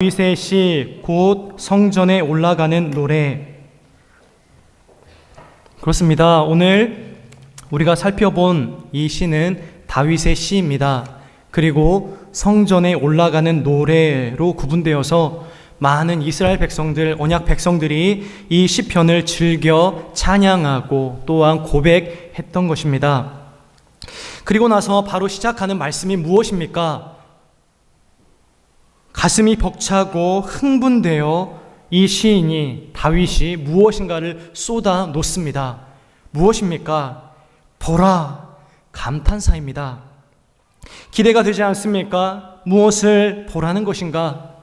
다윗의 시, 곧 성전에 올라가는 노래. 그렇습니다. 오늘 우리가 살펴본 이 시는 다윗의 시입니다. 그리고 성전에 올라가는 노래로 구분되어서 많은 이스라엘 백성들, 언약 백성들이 이 시편을 즐겨 찬양하고 또한 고백했던 것입니다. 그리고 나서 바로 시작하는 말씀이 무엇입니까? 가슴이 벅차고 흥분되어 이 시인이, 다윗이 무엇인가를 쏟아 놓습니다. 무엇입니까? 보라, 감탄사입니다. 기대가 되지 않습니까? 무엇을 보라는 것인가?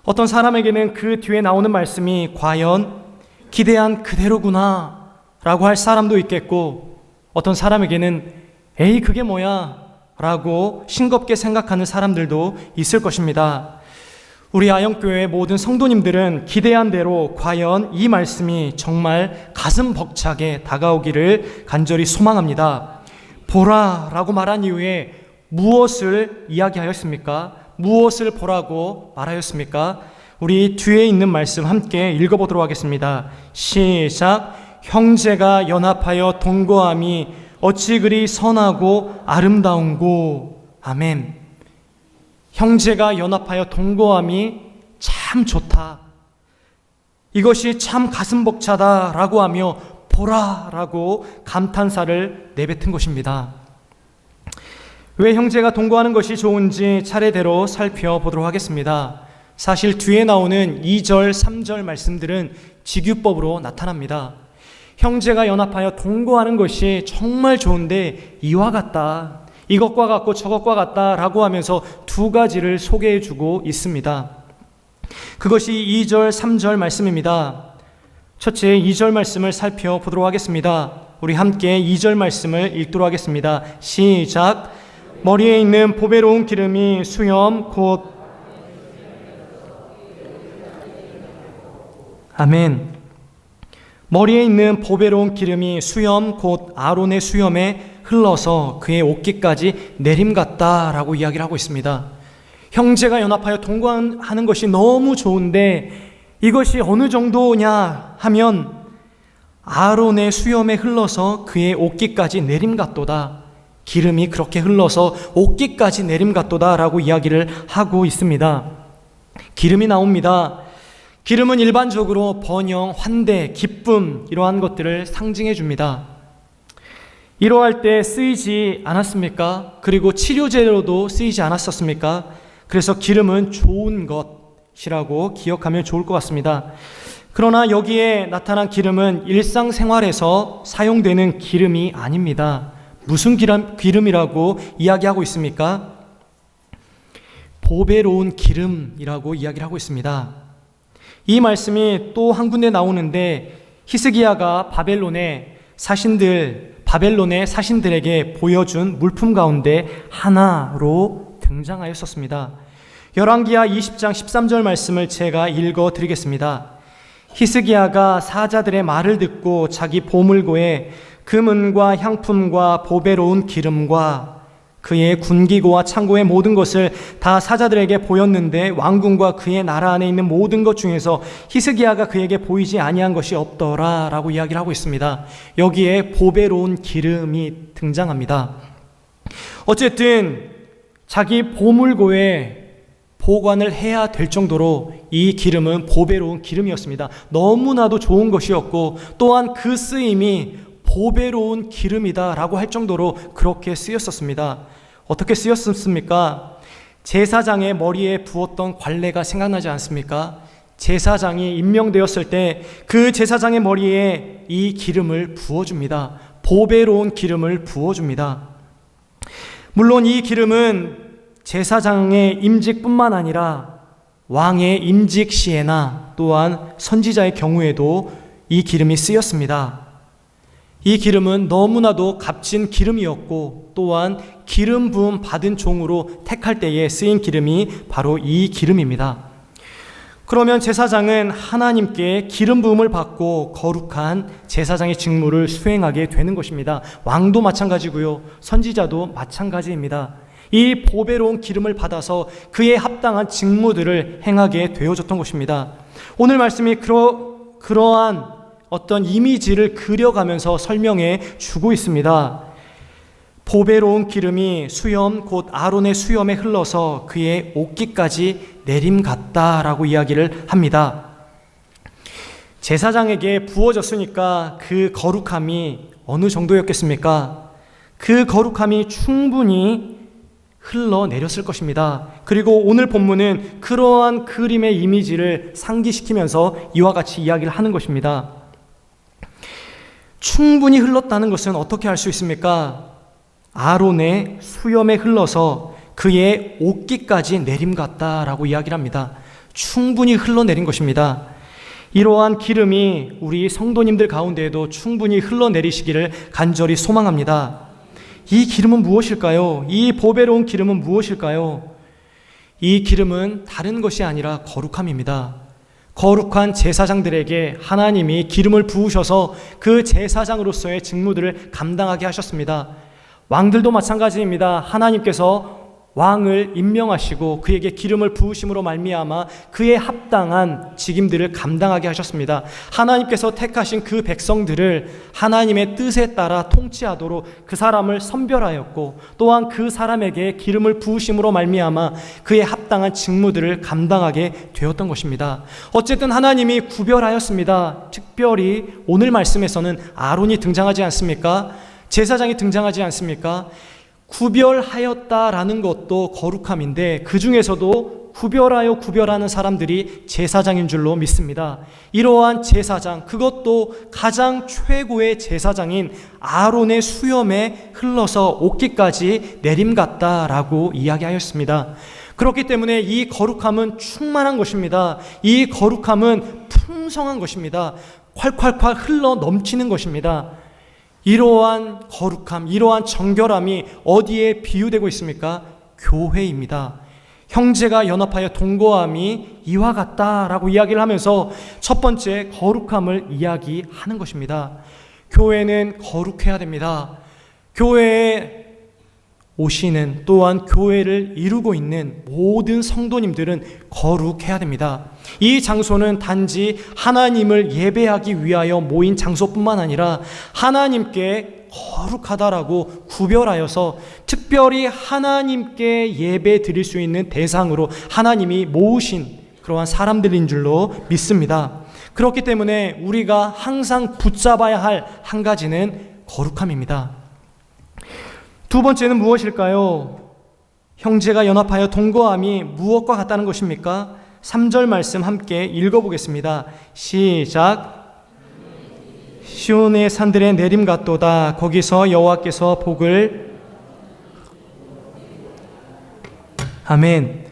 어떤 사람에게는 그 뒤에 나오는 말씀이 과연 기대한 그대로구나 라고 할 사람도 있겠고, 어떤 사람에게는 에이 그게 뭐야 라고 싱겁게 생각하는 사람들도 있을 것입니다. 우리 아영교회 모든 성도님들은 기대한 대로 과연 이 말씀이 정말 가슴 벅차게 다가오기를 간절히 소망합니다. 보라 라고 말한 이후에 무엇을 이야기하였습니까? 무엇을 보라고 말하였습니까? 우리 뒤에 있는 말씀 함께 읽어보도록 하겠습니다. 시작. 형제가 연합하여 동거함이 어찌 그리 선하고 아름다운고. 아멘. 형제가 연합하여 동거함이 참 좋다, 이것이 참 가슴 벅차다라고 하며 보라라고 감탄사를 내뱉은 것입니다. 왜 형제가 동거하는 것이 좋은지 차례대로 살펴보도록 하겠습니다. 사실 뒤에 나오는 2절, 3절 말씀들은 직유법으로 나타납니다. 형제가 연합하여 동거하는 것이 정말 좋은데 이와 같다, 이것과 같고 저것과 같다라고 하면서 두 가지를 소개해 주고 있습니다. 그것이 2절, 3절 말씀입니다. 첫째 2절 말씀을 살펴보도록 하겠습니다. 우리 함께 2절 말씀을 읽도록 하겠습니다. 시작. 머리에 있는 보배로운 기름이 수염 곧 아멘. 머리에 있는 보배로운 기름이 수염 곧 아론의 수염에 흘러서 그의 옷깃까지 내림같다라고 이야기를 하고 있습니다. 형제가 연합하여 동거하는 것이 너무 좋은데 이것이 어느 정도냐 하면 아론의 수염에 흘러서 그의 옷깃까지 내림같도다, 기름이 그렇게 흘러서 옷깃까지 내림같도다라고 이야기를 하고 있습니다. 기름이 나옵니다. 기름은 일반적으로 번영, 환대, 기쁨 이러한 것들을 상징해 줍니다. 이러할 때 쓰이지 않았습니까? 그리고 치료제로도 쓰이지 않았었습니까? 그래서 기름은 좋은 것이라고 기억하면 좋을 것 같습니다. 그러나 여기에 나타난 기름은 일상생활에서 사용되는 기름이 아닙니다. 무슨 기름이라고 이야기하고 있습니까? 보배로운 기름이라고 이야기를 하고 있습니다. 이 말씀이 또 한 군데 나오는데 히스기야가 바벨론의 사신들에게 보여준 물품 가운데 하나로 등장하였었습니다. 열왕기하 20장 13절 말씀을 제가 읽어드리겠습니다. 히스기야가 사자들의 말을 듣고 자기 보물고에 금은과 향품과 보배로운 기름과 그의 군기고와 창고의 모든 것을 다 사자들에게 보였는데 왕궁과 그의 나라 안에 있는 모든 것 중에서 히스기야가 그에게 보이지 아니한 것이 없더라 라고 이야기를 하고 있습니다. 여기에 보배로운 기름이 등장합니다. 어쨌든 자기 보물고에 보관을 해야 될 정도로 이 기름은 보배로운 기름이었습니다. 너무나도 좋은 것이었고 또한 그 쓰임이 보배로운 기름이다 라고 할 정도로 그렇게 쓰였었습니다. 어떻게 쓰였습니까? 제사장의 머리에 부었던 관례가 생각나지 않습니까? 제사장이 임명되었을 때 그 제사장의 머리에 이 기름을 부어줍니다. 보배로운 기름을 부어줍니다. 물론 이 기름은 제사장의 임직뿐만 아니라 왕의 임직 시에나 또한 선지자의 경우에도 이 기름이 쓰였습니다. 이 기름은 너무나도 값진 기름이었고 또한 기름 부음 받은 종으로 택할 때에 쓰인 기름이 바로 이 기름입니다. 그러면 제사장은 하나님께 기름 부음을 받고 거룩한 제사장의 직무를 수행하게 되는 것입니다. 왕도 마찬가지고요, 선지자도 마찬가지입니다. 이 보배로운 기름을 받아서 그에 합당한 직무들을 행하게 되어졌던 것입니다. 오늘 말씀이 그러한 어떤 이미지를 그려가면서 설명해 주고 있습니다. 보배로운 기름이 수염 곧 아론의 수염에 흘러서 그의 옷깃까지 내림 같다라고 이야기를 합니다. 제사장에게 부어졌으니까 그 거룩함이 어느 정도였겠습니까? 그 거룩함이 충분히 흘러내렸을 것입니다. 그리고 오늘 본문은 그러한 그림의 이미지를 상기시키면서 이와 같이 이야기를 하는 것입니다. 충분히 흘렀다는 것은 어떻게 알 수 있습니까? 아론의 수염에 흘러서 그의 옷깃까지 내림 같다라고 이야기를 합니다. 충분히 흘러내린 것입니다. 이러한 기름이 우리 성도님들 가운데에도 충분히 흘러내리시기를 간절히 소망합니다. 이 기름은 무엇일까요? 이 보배로운 기름은 무엇일까요? 이 기름은 다른 것이 아니라 거룩함입니다. 거룩한 제사장들에게 하나님이 기름을 부으셔서 그 제사장으로서의 직무들을 감당하게 하셨습니다. 왕들도 마찬가지입니다. 하나님께서 왕을 임명하시고 그에게 기름을 부으심으로 말미암아 그에 합당한 직임들을 감당하게 하셨습니다. 하나님께서 택하신 그 백성들을 하나님의 뜻에 따라 통치하도록 그 사람을 선별하였고 또한 그 사람에게 기름을 부으심으로 말미암아 그에 합당한 직무들을 감당하게 되었던 것입니다. 어쨌든 하나님이 구별하였습니다. 특별히 오늘 말씀에서는 아론이 등장하지 않습니까? 제사장이 등장하지 않습니까? 구별하였다라는 것도 거룩함인데 그 중에서도 구별하는 사람들이 제사장인 줄로 믿습니다. 이러한 제사장, 그것도 가장 최고의 제사장인 아론의 수염에 흘러서 옷깃까지 내림 같다라고 이야기하였습니다. 그렇기 때문에 이 거룩함은 충만한 것입니다. 이 거룩함은 풍성한 것입니다. 콸콸콸 흘러 넘치는 것입니다. 이러한 거룩함, 이러한 정결함이 어디에 비유되고 있습니까? 교회입니다. 형제가 연합하여 동거함이 이와 같다라고 이야기를 하면서 첫 번째 거룩함을 이야기하는 것입니다. 교회는 거룩해야 됩니다. 교회에 오시는 또한 교회를 이루고 있는 모든 성도님들은 거룩해야 됩니다. 이 장소는 단지 하나님을 예배하기 위하여 모인 장소뿐만 아니라 하나님께 거룩하다라고 구별하여서 특별히 하나님께 예배 드릴 수 있는 대상으로 하나님이 모으신 그러한 사람들인 줄로 믿습니다. 그렇기 때문에 우리가 항상 붙잡아야 할 한 가지는 거룩함입니다. 두 번째는 무엇일까요? 형제가 연합하여 동거함이 무엇과 같다는 것입니까? 3절 말씀 함께 읽어보겠습니다. 시작. 시온의 산들에 내림 같도다. 거기서 여호와께서 복을. 아멘.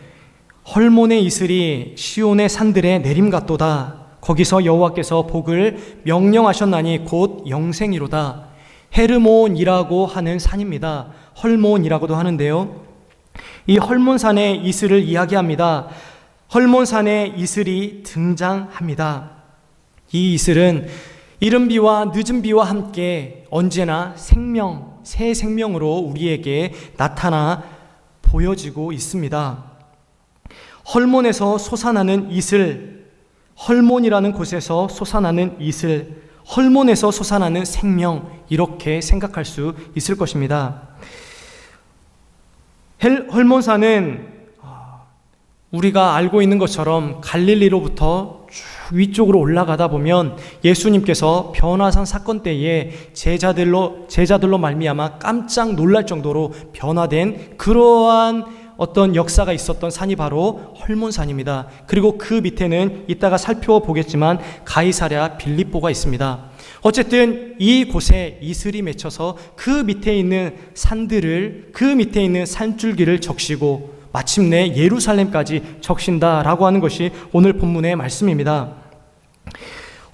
헐몬의 이슬이 시온의 산들에 내림 같도다. 거기서 여호와께서 복을 명령하셨나니 곧 영생이로다. 헤르몬이라고 하는 산입니다. 헐몬이라고도 하는데요. 이 헐몬산의 이슬을 이야기합니다. 헐몬산의 이슬이 등장합니다. 이 이슬은 이른 비와 늦은 비와 함께 언제나 생명, 새 생명으로 우리에게 나타나 보여지고 있습니다. 헐몬에서 솟아나는 이슬, 헐몬이라는 곳에서 솟아나는 이슬, 헐몬에서 솟아나는 생명, 이렇게 생각할 수 있을 것입니다. 헐몬산은 우리가 알고 있는 것처럼 갈릴리로부터 쭉 위쪽으로 올라가다 보면 예수님께서 변화산 사건 때에 제자들로 말미암아 깜짝 놀랄 정도로 변화된 그러한 어떤 역사가 있었던 산이 바로 헐몬산입니다. 그리고 그 밑에는 이따가 살펴보겠지만 가이사랴 빌립보가 있습니다. 어쨌든 이곳에 이슬이 맺혀서 그 밑에 있는 산들을, 그 밑에 있는 산줄기를 적시고 마침내 예루살렘까지 적신다라고 하는 것이 오늘 본문의 말씀입니다.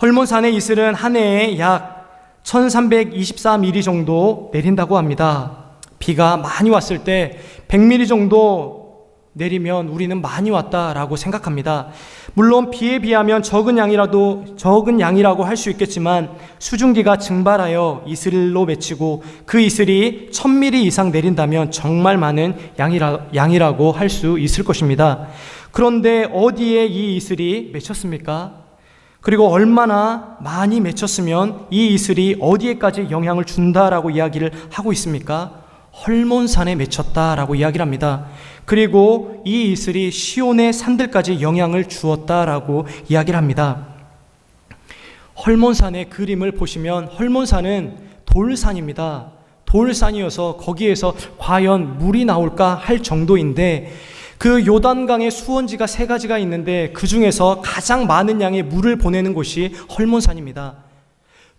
헐몬산의 이슬은 한 해에 약 1324mm 정도 내린다고 합니다. 비가 많이 왔을 때 100mm 정도 내리면 우리는 많이 왔다라고 생각합니다. 물론 비에 비하면 적은 양이라고 할 수 있겠지만 수증기가 증발하여 이슬로 맺히고 그 이슬이 1000mm 이상 내린다면 정말 많은 양이라고 할 수 있을 것입니다. 그런데 어디에 이 이슬이 맺혔습니까? 그리고 얼마나 많이 맺혔으면 이 이슬이 어디에까지 영향을 준다라고 이야기를 하고 있습니까? 헐몬산에 맺혔다라고 이야기를 합니다. 그리고 이 이슬이 시온의 산들까지 영향을 주었다라고 이야기를 합니다. 헐몬산의 그림을 보시면 헐몬산은 돌산입니다. 돌산이어서 거기에서 과연 물이 나올까 할 정도인데 그 요단강의 수원지가 3가지가 있는데 그 중에서 가장 많은 양의 물을 보내는 곳이 헐몬산입니다.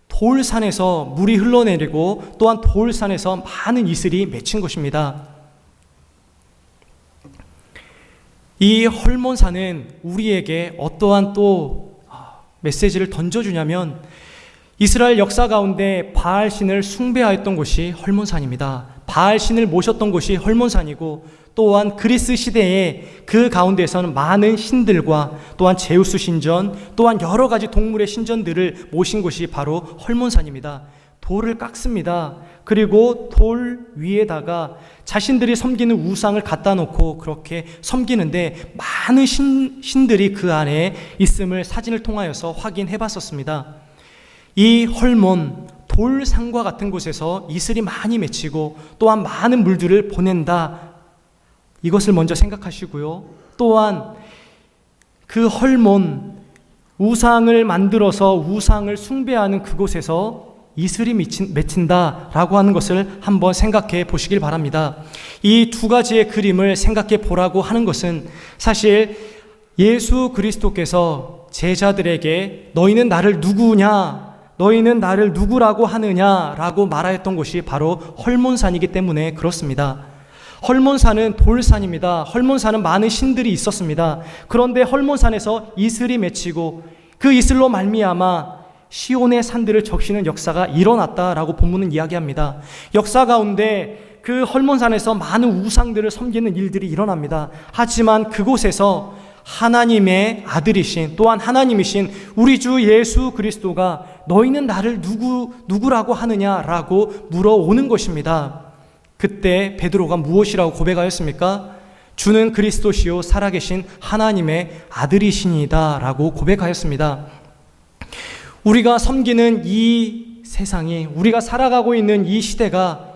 돌산에서 물이 흘러내리고 또한 돌산에서 많은 이슬이 맺힌 것입니다. 이 헐몬산은 우리에게 어떠한 또 메시지를 던져주냐면 이스라엘 역사 가운데 바알신을 숭배하였던 곳이 헐몬산입니다. 바알신을 모셨던 곳이 헐몬산이고 또한 그리스 시대에 그 가운데에서는 많은 신들과 또한 제우스 신전 또한 여러 가지 동물의 신전들을 모신 곳이 바로 헐몬산입니다. 돌을 깎습니다. 그리고 돌 위에다가 자신들이 섬기는 우상을 갖다 놓고 그렇게 섬기는데 많은 신들이 그 안에 있음을 사진을 통하여서 확인해 봤었습니다. 이 헐몬 돌산과 같은 곳에서 이슬이 많이 맺히고 또한 많은 물들을 보낸다. 이것을 먼저 생각하시고요. 또한 그 헐몬 우상을 만들어서 우상을 숭배하는 그곳에서 이슬이 맺힌다라고 하는 것을 한번 생각해 보시길 바랍니다. 이 2가지의 그림을 생각해 보라고 하는 것은 사실 예수 그리스도께서 제자들에게 너희는 나를 누구냐? 너희는 나를 누구라고 하느냐라고 말하였던 곳이 바로 헐몬산이기 때문에 그렇습니다. 헐몬산은 돌산입니다. 헐몬산은 많은 신들이 있었습니다. 그런데 헐몬산에서 이슬이 맺히고 그 이슬로 말미암아 시온의 산들을 적시는 역사가 일어났다라고 본문은 이야기합니다. 역사 가운데 그 헐몬산에서 많은 우상들을 섬기는 일들이 일어납니다. 하지만 그곳에서 하나님의 아들이신 또한 하나님이신 우리 주 예수 그리스도가 너희는 나를 누구라고 하느냐라고 물어오는 것입니다. 그때 베드로가 무엇이라고 고백하였습니까? 주는 그리스도시요 살아계신 하나님의 아들이시니다 라고 고백하였습니다. 우리가 섬기는 이 세상이 우리가 살아가고 있는 이 시대가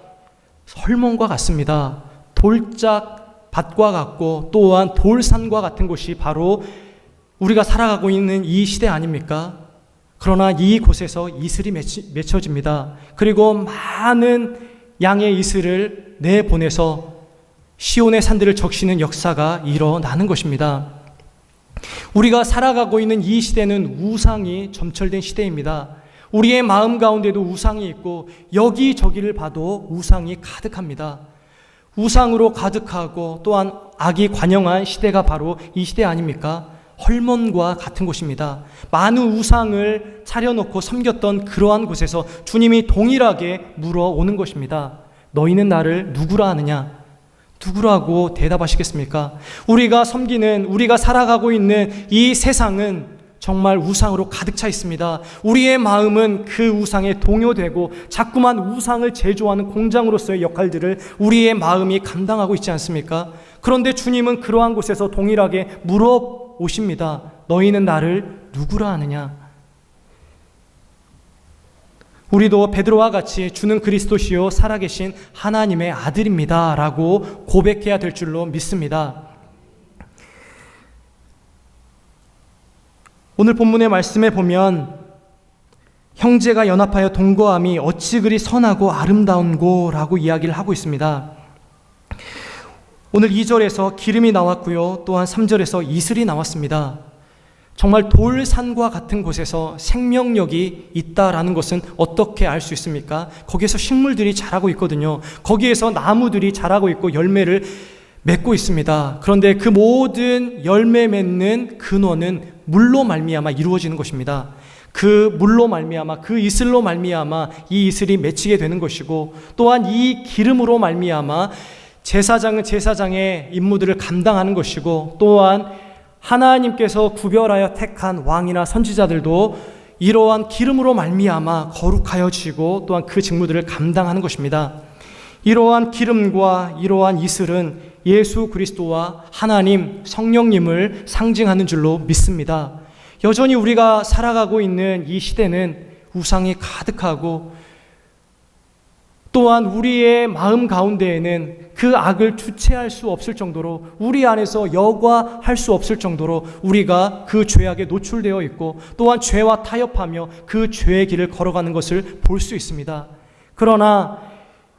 헐몬과 같습니다. 돌짝 밭과 같고 또한 돌산과 같은 곳이 바로 우리가 살아가고 있는 이 시대 아닙니까? 그러나 이곳에서 이슬이 맺혀집니다. 그리고 많은 양의 이슬을 내보내서 시온의 산들을 적시는 역사가 일어나는 것입니다. 우리가 살아가고 있는 이 시대는 우상이 점철된 시대입니다. 우리의 마음 가운데도 우상이 있고 여기저기를 봐도 우상이 가득합니다. 우상으로 가득하고 또한 악이 관영한 시대가 바로 이 시대 아닙니까? 헐몬과 같은 곳입니다. 많은 우상을 차려놓고 섬겼던 그러한 곳에서 주님이 동일하게 물어오는 것입니다. 너희는 나를 누구라 하느냐? 누구라고 대답하시겠습니까? 우리가 섬기는, 우리가 살아가고 있는 이 세상은 정말 우상으로 가득 차 있습니다. 우리의 마음은 그 우상에 동요되고 자꾸만 우상을 제조하는 공장으로서의 역할들을 우리의 마음이 감당하고 있지 않습니까? 그런데 주님은 그러한 곳에서 동일하게 물어오십니다. 너희는 나를 누구라 하느냐? 우리도 베드로와 같이 주는 그리스도시요 살아계신 하나님의 아들입니다 라고 고백해야 될 줄로 믿습니다. 오늘 본문의 말씀에 보면 형제가 연합하여 동거함이 어찌 그리 선하고 아름다운고 라고 이야기를 하고 있습니다. 오늘 2절에서 기름이 나왔고요. 또한 3절에서 이슬이 나왔습니다. 정말 돌산과 같은 곳에서 생명력이 있다라는 것은 어떻게 알 수 있습니까? 거기에서 식물들이 자라고 있거든요. 거기에서 나무들이 자라고 있고 열매를 맺고 있습니다. 그런데 그 모든 열매 맺는 근원은 물로 말미암아 이루어지는 것입니다. 그 물로 말미암아, 그 이슬로 말미암아 이 이슬이 맺히게 되는 것이고 또한 이 기름으로 말미암아 제사장은 제사장의 임무들을 감당하는 것이고, 또한 하나님께서 구별하여 택한 왕이나 선지자들도 이러한 기름으로 말미암아 거룩하여지고 또한 그 직무들을 감당하는 것입니다. 이러한 기름과 이러한 이슬은 예수 그리스도와 하나님 성령님을 상징하는 줄로 믿습니다. 여전히 우리가 살아가고 있는 이 시대는 우상이 가득하고, 또한 우리의 마음 가운데에는 그 악을 주체할 수 없을 정도로, 우리 안에서 여과할 수 없을 정도로 우리가 그 죄악에 노출되어 있고, 또한 죄와 타협하며 그 죄의 길을 걸어가는 것을 볼 수 있습니다. 그러나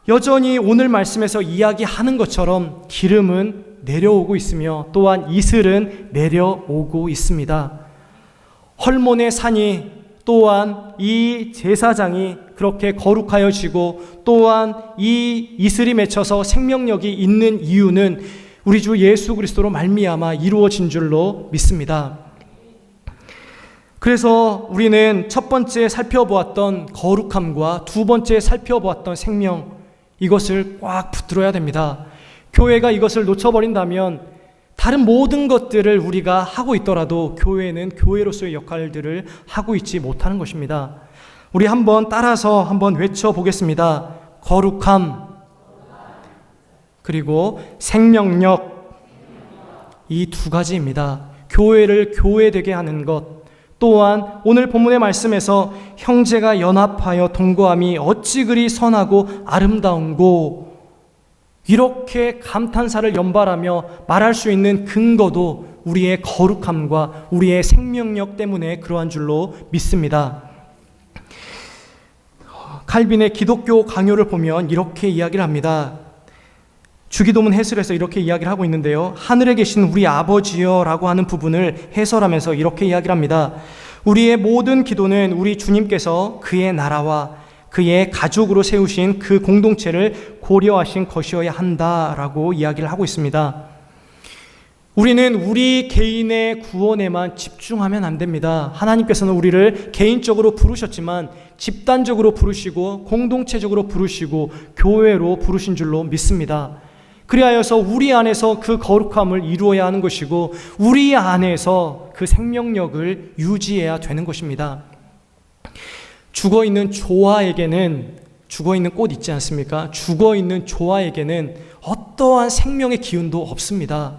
여전히 오늘 말씀에서 이야기하는 것처럼 기름은 내려오고 있으며, 또한 이슬은 내려오고 있습니다. 헐몬의 산이, 또한 이 제사장이 그렇게 거룩하여지고, 또한 이 이슬이 맺혀서 생명력이 있는 이유는 우리 주 예수 그리스도로 말미암아 이루어진 줄로 믿습니다. 그래서 우리는 첫 번째 살펴보았던 거룩함과 두 번째 살펴보았던 생명, 이것을 꽉 붙들어야 됩니다. 교회가 이것을 놓쳐버린다면 다른 모든 것들을 우리가 하고 있더라도 교회는 교회로서의 역할들을 하고 있지 못하는 것입니다. 우리 한번 따라서 한번 외쳐보겠습니다. 거룩함, 그리고 생명력, 이 두 가지입니다. 교회를 교회되게 하는 것, 또한 오늘 본문의 말씀에서 형제가 연합하여 동거함이 어찌 그리 선하고 아름다운고, 이렇게 감탄사를 연발하며 말할 수 있는 근거도 우리의 거룩함과 우리의 생명력 때문에 그러한 줄로 믿습니다. 칼빈의 기독교 강요를 보면 이렇게 이야기를 합니다. 주기도문 해설에서 이렇게 이야기를 하고 있는데요, 하늘에 계신 우리 아버지여 라고 하는 부분을 해설하면서 이렇게 이야기를 합니다. 우리의 모든 기도는 우리 주님께서 그의 나라와 그의 가족으로 세우신 그 공동체를 고려하신 것이어야 한다라고 이야기를 하고 있습니다. 우리는 우리 개인의 구원에만 집중하면 안 됩니다. 하나님께서는 우리를 개인적으로 부르셨지만 집단적으로 부르시고 공동체적으로 부르시고 교회로 부르신 줄로 믿습니다. 그리하여서 우리 안에서 그 거룩함을 이루어야 하는 것이고, 우리 안에서 그 생명력을 유지해야 되는 것입니다. 죽어있는 조화에게는, 죽어있는 꽃 있지 않습니까? 죽어있는 조화에게는 어떠한 생명의 기운도 없습니다.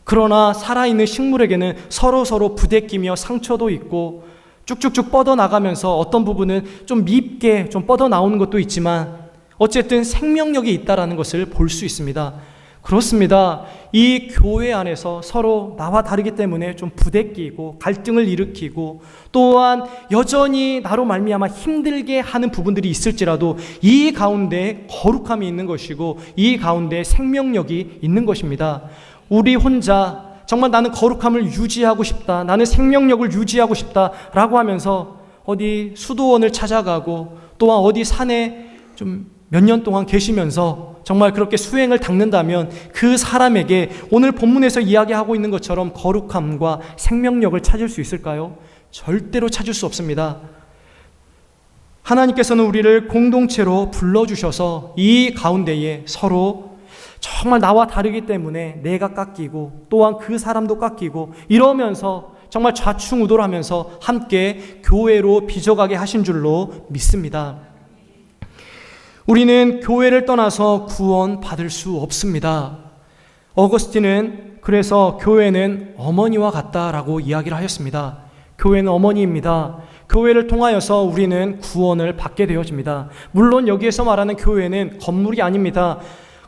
그러나 살아있는 식물에게는 서로 부대끼며 상처도 있고 쭉쭉쭉 뻗어나가면서 어떤 부분은 좀 밉게 좀 뻗어나오는 것도 있지만 어쨌든 생명력이 있다는 것을 볼 수 있습니다. 그렇습니다. 이 교회 안에서 서로 나와 다르기 때문에 좀 부대끼고 갈등을 일으키고, 또한 여전히 나로 말미암아 힘들게 하는 부분들이 있을지라도 이 가운데 거룩함이 있는 것이고 이 가운데 생명력이 있는 것입니다. 우리 혼자 정말 나는 거룩함을 유지하고 싶다, 나는 생명력을 유지하고 싶다라고 하면서 어디 수도원을 찾아가고 또한 어디 산에 좀 몇 년 동안 계시면서 정말 그렇게 수행을 닦는다면 그 사람에게 오늘 본문에서 이야기하고 있는 것처럼 거룩함과 생명력을 찾을 수 있을까요? 절대로 찾을 수 없습니다. 하나님께서는 우리를 공동체로 불러주셔서 이 가운데에 서로 정말 나와 다르기 때문에 내가 깎이고 또한 그 사람도 깎이고 이러면서 정말 좌충우돌 하면서 함께 교회로 빚어가게 하신 줄로 믿습니다. 우리는 교회를 떠나서 구원 받을 수 없습니다. 어거스틴은 그래서 교회는 어머니와 같다라고 이야기를 하였습니다. 교회는 어머니입니다. 교회를 통하여서 우리는 구원을 받게 되어집니다. 물론 여기에서 말하는 교회는 건물이 아닙니다.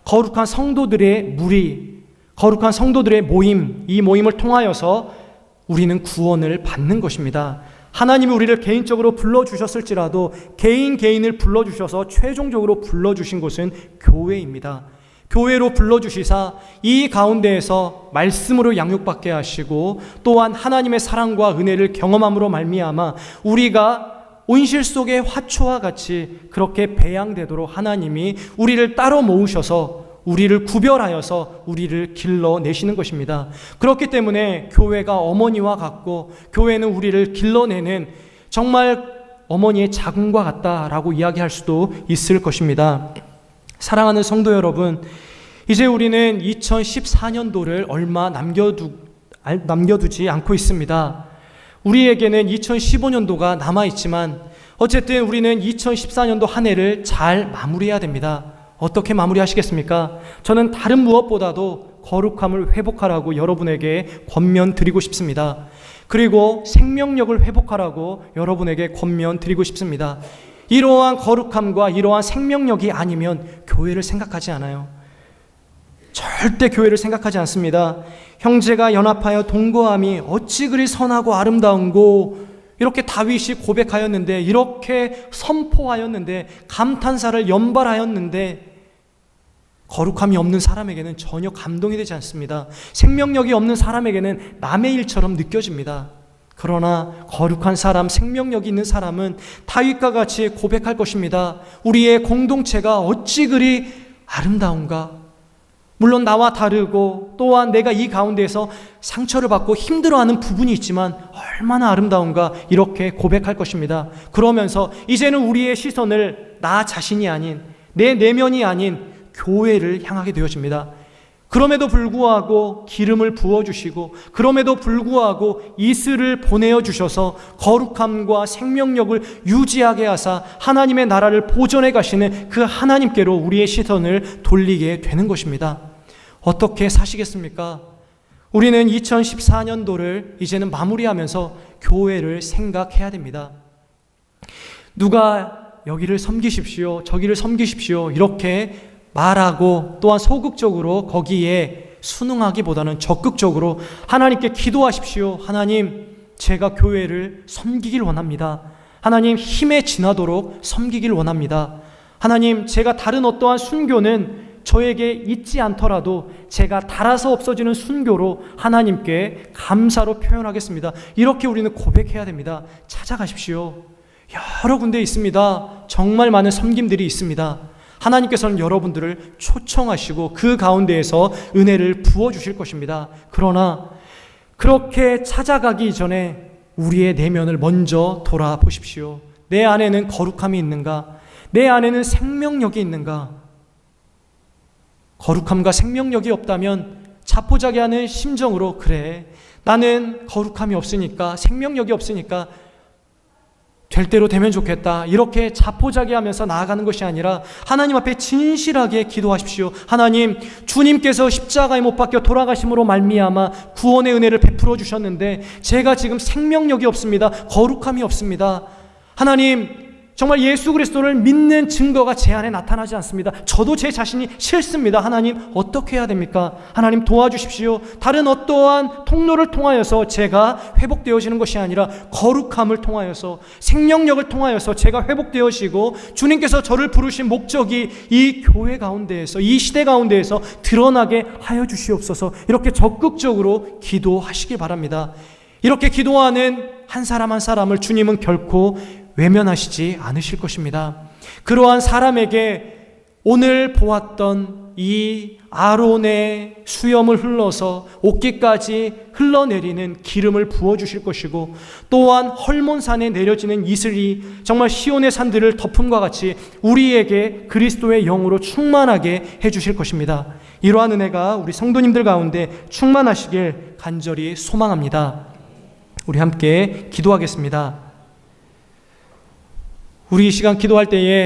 거룩한 성도들의 무리, 거룩한 성도들의 모임, 이 모임을 통하여서 우리는 구원을 받는 것입니다. 하나님이 우리를 개인적으로 불러주셨을지라도 개인을 불러주셔서 최종적으로 불러주신 곳은 교회입니다. 교회로 불러주시사 이 가운데에서 말씀으로 양육받게 하시고 또한 하나님의 사랑과 은혜를 경험함으로 말미암아 우리가 온실 속의 화초와 같이 그렇게 배양되도록 하나님이 우리를 따로 모으셔서 우리를 구별하여서 우리를 길러내시는 것입니다. 그렇기 때문에 교회가 어머니와 같고 교회는 우리를 길러내는 정말 어머니의 자궁과 같다라고 이야기할 수도 있을 것입니다. 사랑하는 성도 여러분, 이제 우리는 2014년도를 얼마 남겨두지 않고 있습니다. 우리에게는 2015년도가 남아있지만 어쨌든 우리는 2014년도 한 해를 잘 마무리해야 됩니다. 어떻게 마무리하시겠습니까? 저는 다른 무엇보다도 거룩함을 회복하라고 여러분에게 권면드리고 싶습니다. 그리고 생명력을 회복하라고 여러분에게 권면드리고 싶습니다. 이러한 거룩함과 이러한 생명력이 아니면 교회를 생각하지 않아요. 절대 교회를 생각하지 않습니다. 형제가 연합하여 동거함이 어찌 그리 선하고 아름다운고, 이렇게 다윗이 고백하였는데, 이렇게 선포하였는데, 감탄사를 연발하였는데, 거룩함이 없는 사람에게는 전혀 감동이 되지 않습니다. 생명력이 없는 사람에게는 남의 일처럼 느껴집니다. 그러나 거룩한 사람, 생명력이 있는 사람은 다윗과 같이 고백할 것입니다. 우리의 공동체가 어찌 그리 아름다운가. 물론 나와 다르고 또한 내가 이 가운데에서 상처를 받고 힘들어하는 부분이 있지만 얼마나 아름다운가, 이렇게 고백할 것입니다. 그러면서 이제는 우리의 시선을 나 자신이 아닌, 내 내면이 아닌 교회를 향하게 되어집니다. 그럼에도 불구하고 기름을 부어주시고, 그럼에도 불구하고 이슬을 보내어 주셔서 거룩함과 생명력을 유지하게 하사 하나님의 나라를 보존해 가시는 그 하나님께로 우리의 시선을 돌리게 되는 것입니다. 어떻게 사시겠습니까? 우리는 2014년도를 이제는 마무리하면서 교회를 생각해야 됩니다. 누가 여기를 섬기십시오, 저기를 섬기십시오, 이렇게 말하고 또한 소극적으로 거기에 순응하기보다는 적극적으로 하나님께 기도하십시오. 하나님, 제가 교회를 섬기길 원합니다. 하나님, 힘에 지나도록 섬기길 원합니다. 하나님, 제가 다른 어떠한 순교는 저에게 있지 않더라도 제가 달아서 없어지는 순교로 하나님께 감사로 표현하겠습니다. 이렇게 우리는 고백해야 됩니다. 찾아가십시오. 여러 군데 있습니다. 정말 많은 섬김들이 있습니다. 하나님께서는 여러분들을 초청하시고 그 가운데에서 은혜를 부어주실 것입니다. 그러나 그렇게 찾아가기 전에 우리의 내면을 먼저 돌아보십시오. 내 안에는 거룩함이 있는가? 내 안에는 생명력이 있는가? 거룩함과 생명력이 없다면 자포자기하는 심정으로, 그래, 나는 거룩함이 없으니까, 생명력이 없으니까 될 대로 되면 좋겠다, 이렇게 자포자기하면서 나아가는 것이 아니라 하나님 앞에 진실하게 기도하십시오. 하나님, 주님께서 십자가에 못 박혀 돌아가심으로 말미암아 구원의 은혜를 베풀어 주셨는데 제가 지금 생명력이 없습니다. 거룩함이 없습니다. 하나님, 정말 예수 그리스도를 믿는 증거가 제 안에 나타나지 않습니다. 저도 제 자신이 싫습니다. 하나님, 어떻게 해야 됩니까? 하나님, 도와주십시오. 다른 어떠한 통로를 통하여서 제가 회복되어지는 것이 아니라 거룩함을 통하여서, 생명력을 통하여서 제가 회복되어지고 주님께서 저를 부르신 목적이 이 교회 가운데에서, 이 시대 가운데에서 드러나게 하여 주시옵소서. 이렇게 적극적으로 기도하시기 바랍니다. 이렇게 기도하는 한 사람 한 사람을 주님은 결코 외면하시지 않으실 것입니다. 그러한 사람에게 오늘 보았던 이 아론의 수염을 흘러서 옷깃까지 흘러내리는 기름을 부어주실 것이고, 또한 헐몬산에 내려지는 이슬이 정말 시온의 산들을 덮음과 같이 우리에게 그리스도의 영으로 충만하게 해주실 것입니다. 이러한 은혜가 우리 성도님들 가운데 충만하시길 간절히 소망합니다. 우리 함께 기도하겠습니다. 우리 이 시간 기도할 때에